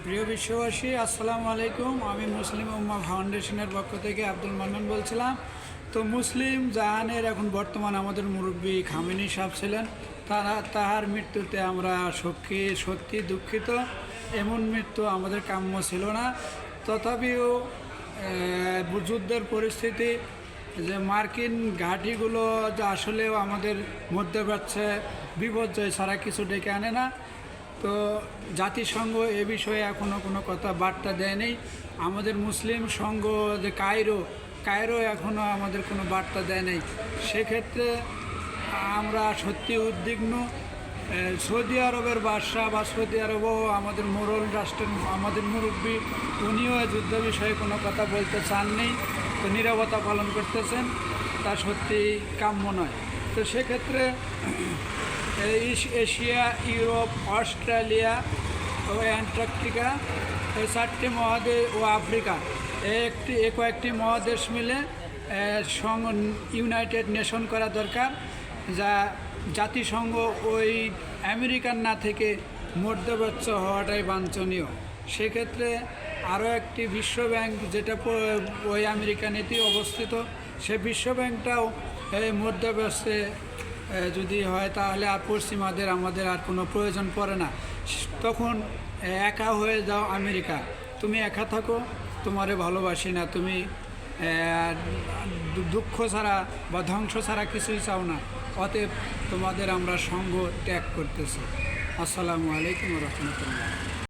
প্রিয় বিশ্ববাসী, আসসালামু আলাইকুম। আমি মুসলিম উম্মাহ ফাউন্ডেশনের পক্ষ থেকে আব্দুল মান্নান বলছিলাম। তো মুসলিম জাহানের এখন বর্তমান আমাদের মুরব্বী খামেনি সাহেব ছিলেন, তাহার মৃত্যুতে আমরা সত্যি দুঃখিত। এমন মৃত্যু আমাদের কাম্য ছিল না। তথাপিও যুদ্ধের পরিস্থিতি, যে মার্কিন ঘাঁটিগুলো যে আসলেও আমাদের মধ্যপ্রাচ্যে বিপর্যয় ছাড়া কিছু ডেকে আনে না। তো জাতিসংঘ এ বিষয়ে এখনও কোনো কথা বার্তা দেয়নি। আমাদের মুসলিম সংঘ যে কায়রো এখনও আমাদের কোনো বার্তা দেয় নাই। সেক্ষেত্রে আমরা সত্যি উদ্বিগ্ন। সৌদি আরবের বাদশাহ বা সৌদি আরবও আমাদের মোরল রাষ্ট্রের আমাদের মুরব্বী, উনিও যুদ্ধ বিষয়ে কোনো কথা বলতে চাননি। তো নীরবতা পালন করতেছেন, তা সত্যি কাম্য নয়। তো সেক্ষেত্রে এশিয়া, ইউরোপ, অস্ট্রেলিয়া ও অ্যান্টার্কটিকা, এই 4টি মহাদেশ ও আফ্রিকা, কয়েকটি মহাদেশ মিলে ইউনাইটেড নেশন করা দরকার, যা জাতিসংঘ ওই আমেরিকান না থেকে মধ্যপ্রাচ্য হওয়াটাই বাঞ্ছনীয়। সেক্ষেত্রে আরও একটি বিশ্বব্যাংক, যেটা ওই আমেরিকা নীতি অবস্থিত, সে বিশ্বব্যাংকটাও এই মধ্যপ্রাচ্যে যদি হয় তাহলে আর পশ্চিমাদের আমাদের আর কোনো প্রয়োজন পড়ে না। তখন একা হয়ে যাও আমেরিকা, তুমি একা থাকো, তোমারে ভালোবাসি না, তুমি দুঃখ ছাড়া বা ধ্বংস ছাড়া কিছুই চাও না, অতএব তোমাদের আমরা সঙ্গ ত্যাগ করতেছি। আসসালামু আলাইকুম রহমতুল্লাহ।